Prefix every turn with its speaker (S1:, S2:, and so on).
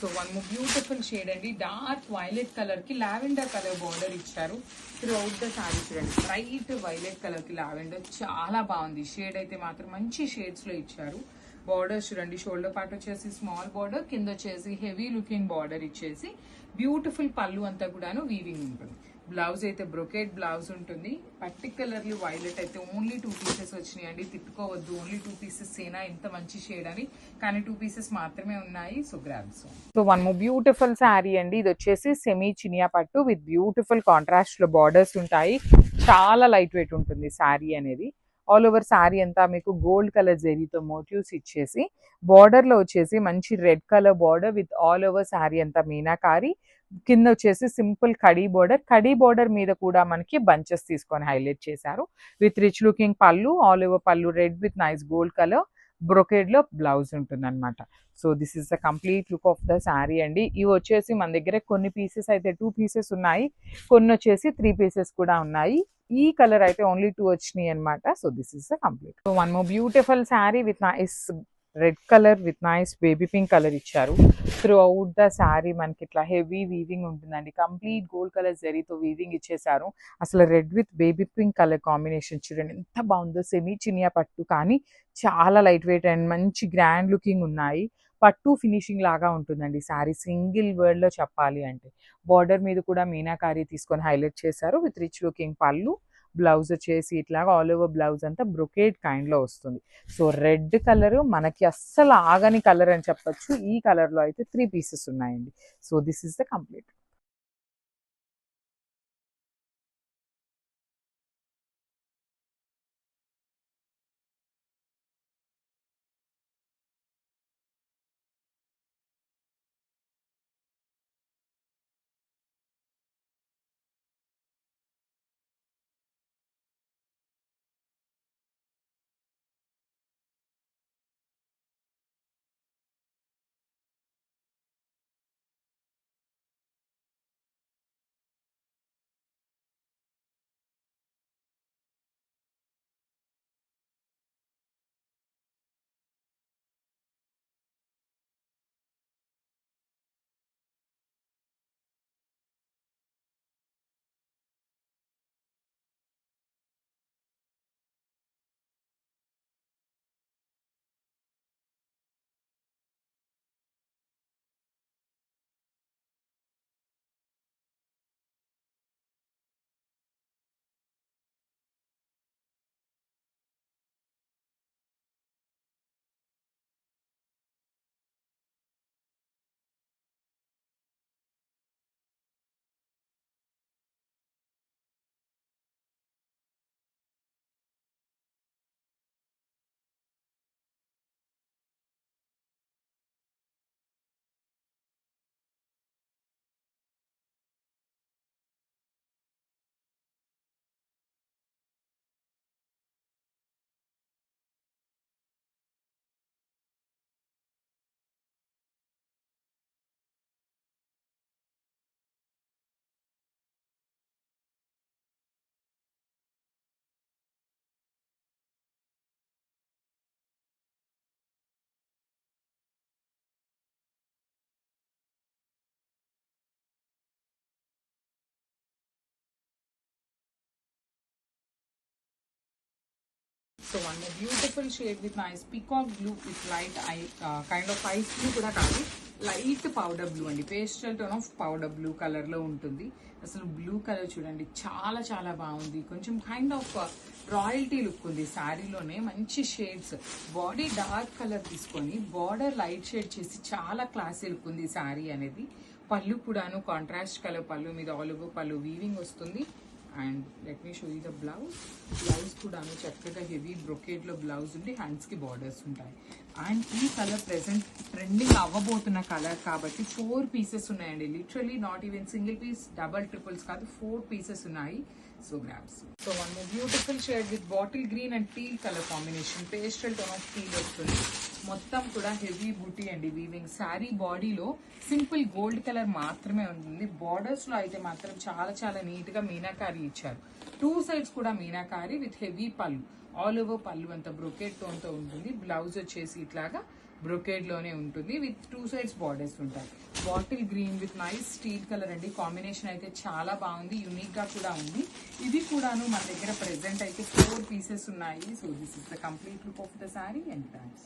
S1: So one more beautiful shade అండి, dark violet colour కి lavender colour border ఇచ్చారు through out the sorry. చూడండి bright violet colour కి lavender చాలా బాగుంది. షేడ్ అయితే మాత్రం మంచి షేడ్స్ లో ఇచ్చారు. బార్డర్ చూడండి, షోల్డర్ పార్ట్ వచ్చేసి స్మాల్ బార్డర్, కింద వచ్చేసి హెవీ లుకింగ్ బార్డర్ ఇచ్చేసి బ్యూటిఫుల్ పళ్ళు అంతా కూడాను వీవింగ్ ఉంటుంది. బ్లౌజ్ అయితే బ్రొకేట్ బ్లౌజ్ ఉంటుంది. పర్టికులర్లీ వైలెట్ అయితే ఓన్లీ 2 పీసెస్ వచ్చినాయండి, తిట్టుకోవద్దు ఓన్లీ 2 పీసెస్ ఏనా ఇంత మంచి షేడ్ అని, కానీ 2 పీసెస్ మాత్రమే ఉన్నాయి. So grabs. So one more beautiful sari అండి, ఇది వచ్చేసి సెమీ చినియా పట్టు విత్ బ్యూటిఫుల్ కాంట్రాస్ట్ లో బార్డర్స్ ఉంటాయి. చాలా లైట్ వెయిట్ ఉంటుంది శారీ అనేది. ఆల్ ఓవర్ శారీ అంతా మీకు గోల్డ్ కలర్ జెరీతో మోటివ్స్ ఇచ్చేసి, బార్డర్ లో వచ్చేసి మంచి red colour border with all over sari అంతా మీనాకారి, కింద వచ్చేసి simple khadi border. Khadi border మీద కూడా మనకి బంచెస్ తీసుకొని హైలైట్ చేశారు విత్ రిచ్ లుకింగ్ పళ్ళు. ఆల్ ఓవర్ పళ్ళు red with nice gold colour, brocade లో బ్లౌజ్ ఉంటుంది అనమాట. So this is the complete look of the sari అండి. ఇవి వచ్చేసి మన దగ్గర కొన్ని పీసెస్ అయితే 2 పీసెస్ ఉన్నాయి, కొన్ని వచ్చేసి 3 పీసెస్ కూడా ఉన్నాయి. ఈ కలర్ అయితే ఓన్లీ 2 వచ్చినాయి అనమాట. So this is the complete. So one more beautiful sari with nice red colour with nice baby pink colour ఇచ్చారు. త్రూ అవుట్ ద శారీ మనకి ఇట్లా హెవీ వీవింగ్ ఉంటుందండి. కంప్లీట్ గోల్డ్ కలర్ జరీతో వీవింగ్ ఇచ్చేసారు. అసలు red with baby pink colour combination చూడండి ఎంత బాగుందో. సెమీ చినియా పట్టు కానీ చాలా లైట్ వెయిట్ అండ్ మంచి గ్రాండ్ లుకింగ్ ఉన్నాయి. పట్టు ఫినిషింగ్ లాగా ఉంటుందండి శారీ, సింగిల్ వర్డ్ లో చెప్పాలి అంటే. బార్డర్ మీద కూడా మీనాకారి తీసుకొని హైలైట్ చేశారు విత్ రిచ్ లుకింగ్ పళ్ళు. బ్లౌజ్ వచ్చేసి ఇట్లాగా ఆల్ ఓవర్ బ్లౌజ్ అంతా బ్రొకేడ్ కైండ్ లో వస్తుంది. సో రెడ్ కలర్ మనకి అస్సలు ఆగని కలర్ అని చెప్పొచ్చు. ఈ కలర్ లో అయితే 3 పీసెస్ ఉన్నాయండి. So this is the complete. So one beautiful shade with nice peacock blue with light I kind of ice blue కూడా కాదు, లైట్ పౌడర్ బ్లూ అండి. Pastel tone of powder blue colour లో ఉంటుంది. అసలు blue colour చూడండి చాలా చాలా బాగుంది. కొంచెం కైండ్ ఆఫ్ రాయల్టీ లుక్ ఉంది శారీలోనే. మంచి షేడ్స్, బాడీ డార్క్ కలర్ తీసుకొని బార్డర్ లైట్ షేడ్ చేసి చాలా క్లాసీ లుక్ ఉంది శారీ అనేది. పళ్ళు కూడాను కాంట్రాస్ట్ కలర్ పళ్ళు మీద ఆల్ ఓవర్ పళ్ళు వీవింగ్ వస్తుంది. And let me show you the blouse. Blouse కూడాను చక్కగా హెవీ బ్రొకేడ్ లో బ్లౌజ్ ఉండి హ్యాండ్స్ కి బార్డర్స్ ఉంటాయి. అండ్ ఈ కలర్ ప్రెసెంట్ ట్రెండింగ్ అవ్వబోతున్న కలర్ కాబట్టి 4 పీసెస్ ఉన్నాయండి. Literally not even single piece, double triples కాదు, 4 పీసెస్ ఉన్నాయి. So grabs. So one beautiful shade with bottle green and teal colour combination. Pastel tone of teal వస్తుంది. మొత్తం కూడా heavy బూటీ అండి weaving. Sari బాడీలో సింపుల్ గోల్డ్ కలర్ మాత్రమే ఉంటుంది. బార్డర్స్ లో అయితే మాత్రం చాలా చాలా నీట్ గా మీనాకారి ఇచ్చారు. 2 సైడ్స్ కూడా మీనాకారి విత్ హెవీ పళ్ళు. ఆల్ ఓవర్ పళ్ళు అంతా బ్రొకేట్ టోన్ తో ఉంటుంది. బ్లౌజ్ వచ్చేసి ఇట్లాగా బ్రొకేడ్ లోనే ఉంటుంది విత్ 2 సైడ్స్ బార్డర్స్ ఉంటాయి. Bottle green with nice steel colour అండి. కాంబినేషన్ అయితే చాలా బాగుంది, యూనిక్ గా కూడా ఉంది. ఇది కూడాను మన దగ్గర ప్రెసెంట్ అయితే 4 పీసెస్ ఉన్నాయి. So this is the complete look of the sari and thanks.